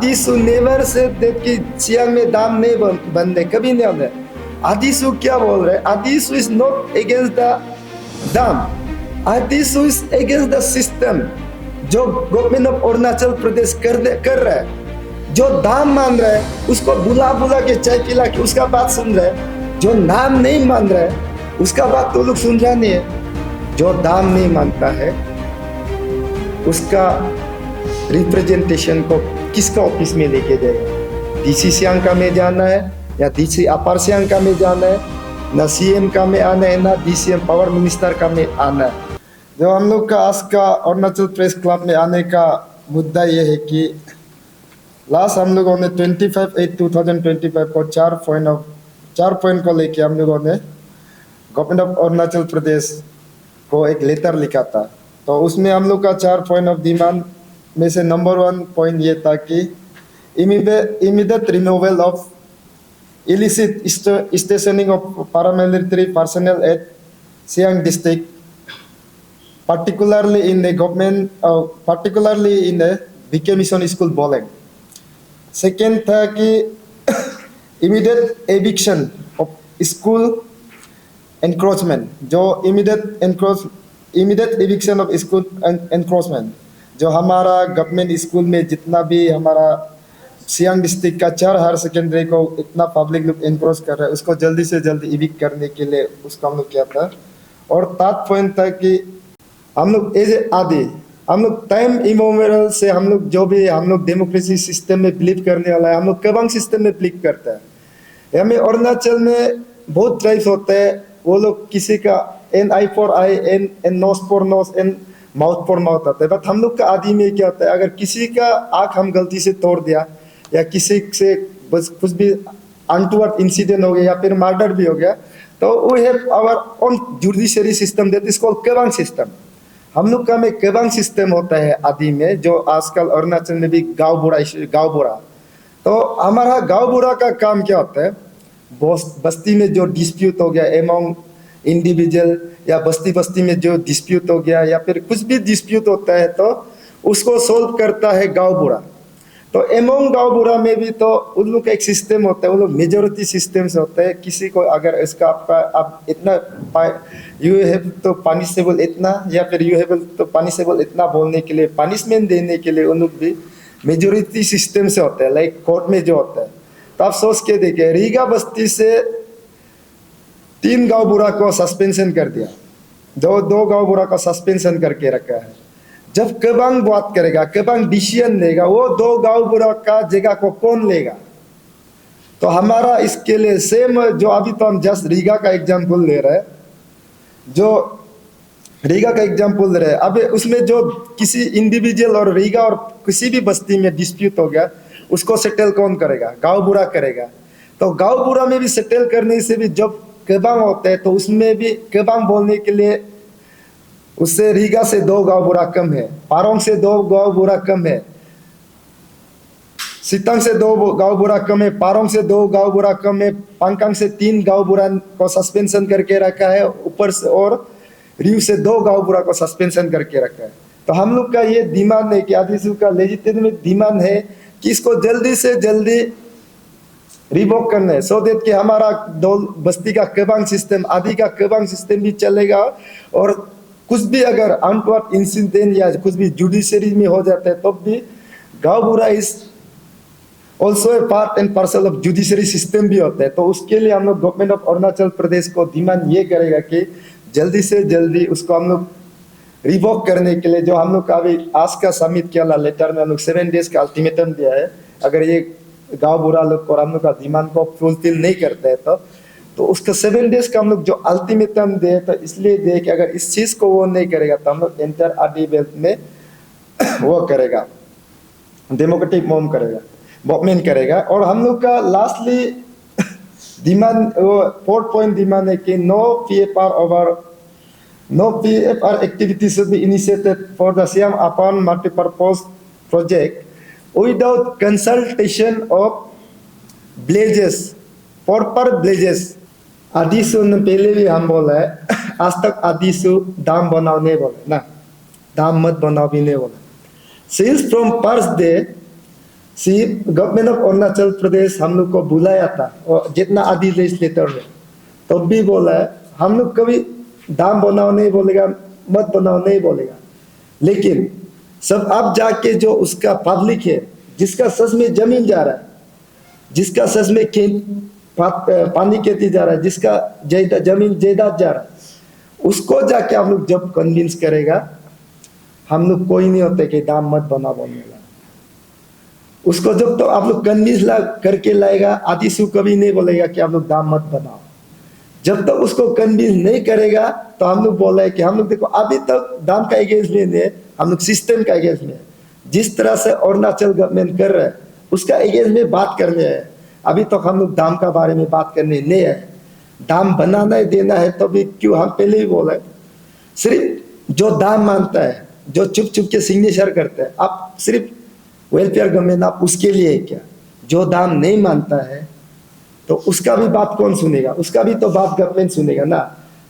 आदिसु never say कि सियांग में दाम नहीं बंदे, कभी नहीं होंगे। आदिसु क्या बोल रहे हैं? आदिसु इज नॉट अगेंस्ट द दाम, आदिसु इज अगेंस्ट द सिस्टम जो गवर्नमेंट ऑफ अरुणाचल प्रदेश कर रहा है। जो दाम मान रहा है उसको बुला बुला के चाय पिला के उसका बात सुन रहा है। जो नाम नहीं मान रहा है उसका बात तो लोग सुन रहा नहीं है। जो दाम नहीं मानता है उसका रिप्रेजेंटेशन को किसका ऑफिस में लेके जाएगा? डीसी सियांग का में जाना है या डीसी अपर सियांग का में जाना है, ना सीएम का में आना है, ना डीसीएम पावर मिनिस्टर का में आना है। जो हम लोग का आज का अरुणाचल प्रेस क्लब में आने का मुद्दा ये है कि लास्ट हम लोगों ने 25/8/2025 को 4 पॉइंट को लेके हम लोगों ने गवर्नमेंट ऑफ अरुणाचल प्रदेश को एक लेटर लिखा था। तो उसमें हम लोग का 4 पॉइंट ऑफ डिमांड में से नंबर 1 पॉइंट ये था कि immediate removal of illicit stationing of paramilitary personnel at Siang district, particularly in the BK Mission School Boleng. Second था कि immediate eviction of school encroachment, जो immediate eviction of school encroachment, जो हमारा government school में जितना भी हमारा Siang district का 4 हायर सेकेंडरी को इतना पब्लिक लोग एनक्रोच कर रहा है उसको जल्दी से जल्दी इविक्ट करने के लिए उसका हम लोग किया था। और थर्ड पॉइंट था कि हम लोग हम लोग टाइम इमोमेरल से हम लोग जो भी हम लोग डेमोक्रेसी सिस्टम में बिलीव करने वाला है, हम लोग केबांग सिस्टम में बिलीव करता है। हमें अरुणाचल में बहुत ट्राइब्स होते हैं, वो लोग किसी का an eye for eye, an nose for nose, an mouth for mouth आता है। बट हम लोग का आदि में क्या होता है, अगर किसी का आँख हम गलती से तोड़ दिया या किसी से बस कुछ भी अनटूवर्ड इंसिडेंट हो गया या फिर मर्डर भी हो गया, तो we have our own judiciary system that is called Kebang system. हम लोग का में केबांग सिस्टम होता है आदि में, जो आजकल अरुणाचल में भी गांव बुरा। तो हमारा गांव बुरा का काम क्या होता है, बस्ती में जो डिस्प्यूट हो गया एमंग इंडिविजुअल या बस्ती में जो डिस्प्यूट हो गया या फिर कुछ भी डिस्प्यूट होता है तो उसको सोल्व करता है गांव बुरा। तो एमंग गांव बुरा में भी तो उन लोग का एक सिस्टम होता है, वो लोग मेजोरिटी सिस्टम से होता है। किसी को अगर इसका आप इतना यू हैव तो पनिशेबल इतना या फिर यू हैव तो पनिशेबल इतना बोलने के लिए पनिशमेंट देने के लिए उन लोग भी मेजोरिटी सिस्टम से होता है, लाइक कोर्ट में जो होता है। तो आप सोच के देखिए, रीगा बस्ती से 3 गांव बुरा को सस्पेंशन कर दिया, 2 गांव बुरा को सस्पेंशन करके रखा है। जब केबांग बात करेगा, केबांग डिसीजन लेगा, वो 2 गांव बुरा का जगह को कौन लेगा? तो हमारा इसके लिए सेम जो अभी तो हम जस्ट रीगा का एग्जाम्पल ले रहे हैं, अब उसमें जो किसी इंडिविजुअल और रीगा और किसी भी बस्ती में डिस्प्यूट हो गया उसको सेटल कौन करेगा? गांव बुरा करेगा। तो गांव बुरा में भी सेटल करने से भी जब केबांग होता है तो उसमें भी केबांग बोलने के लिए उससे रीगा से 2 गांव बुरा कम है, पारोंग से 2 गांव बुरा कम है, सितंग से 2 गांव बुरा कम है, पारोंग से 2 गांव बुरा कम है, पांगकांग से 3 गांव बुरा को सस्पेंशन करके रखा है ऊपर से, और रिव से 2 गांव बुरा को सस्पेंशन करके रखा है। तो हम लोग का ये डिमांड है कि आदिसु का लेजिटिमेट डिमांड है कि इसको जल्दी से जल्दी रिवोक करना है, सो दैट कि हमारा बस्ती का केबांग सिस्टम, आदि का केबांग सिस्टम भी चलेगा। और कुछ भी अगर अनटूवर्ड इंसिडेंट या कुछ भी जुडिशरी में हो जाता है तब भी गांव बुरा is also a part and parcel of judiciary system भी होता है। तो उसके लिए हम लोग गवर्नमेंट ऑफ अरुणाचल प्रदेश को डिमांड ये करेगा कि जल्दी से जल्दी उसको हम लोग रिवोक करने के लिए, जो हम लोग का अभी आज का सबमिट किया लेटर में हम लोग 7 डेज का अल्टीमेटम दिया है। अगर ये गांव बुरा लोग और हम लोग का डिमांड को फुलफिल नहीं करते है तो उसका 7 डेज का हम लोग जो अल्टीमेटम दे, तो इसलिए दे कि अगर इस चीज को वो नहीं करेगा तो हम लोग एंटर आदि बेल्ट में वो करेगा, डेमोक्रेटिक मूवमेंट करेगा। और हम लोग का lastly demand 4th point demand है कि no PFR activities should be initiated for the Siam upon multipurpose project without consultation of villages, proper villages। आदिसु ने पहले भी हम बोला है, आज तक आदिसु दाम बनाओ नहीं बोले ना, दाम मत बनाओ भी नहीं बोला। Since from first day सी गवर्नमेंट ऑफ अरुणाचल प्रदेश हम लोग को बुलाया था, और जितना आदि लेजिस्लेटर में तब तो भी बोला है हम लोग कभी दाम बनाओ नहीं बोलेगा, मत बनाओ नहीं बोलेगा, लेकिन सब अब जाके जो उसका पब्लिक है, जिसका सच में जमीन जा रहा है, जिसका सच में पानी खेती जा रहा है, जिसका जमीन जायदाद जा रहा है, उसको जाके आप लोग जब कन्विंस करेगा, हम लोग कोई नहीं होते कि दाम मत बना बोलने का। उसको जब तो आप लोग कन्विंस करके लाएगा, आदिशु कभी नहीं बोलेगा कि आप लोग दाम मत बनाओ। जब तक तो उसको कन्विंस नहीं करेगा तो हम लोग बोल रहे हैं कि हम लोग देखो अभी तक दाम का अगेंस्ट में नहीं है, हम लोग सिस्टम का अगेंस्ट में है। जिस तरह से अरुणाचल गवर्नमेंट कर रहा है उसका अगेंस्ट में बात करने है। अभी तक हम लोग दाम का बारे में बात करने नहीं है। दाम बनाना ही देना है तो भी क्यों, हम पहले ही बोले सिर्फ जो दाम मानता है, जो चुप चुप के सिग्नेचर करते हैं, आप सिर्फ वेलफेयर गवर्नमेंट आप उसके लिए है क्या? जो दाम नहीं मानता है तो उसका भी बात कौन सुनेगा? उसका भी तो बात गवर्नमेंट सुनेगा ना।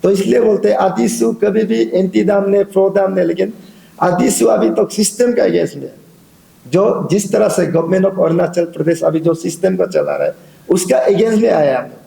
तो इसलिए बोलते हैं आदिशु कभी भी एंटी दाम ने प्रो दाम ने, लेकिन आदिशु अभी तो सिस्टम का अगेंस्ट में, जो जिस तरह से गवर्नमेंट ऑफ अरुणाचल प्रदेश अभी जो सिस्टम का चला रहा है उसका अगेंस्ट में आया है।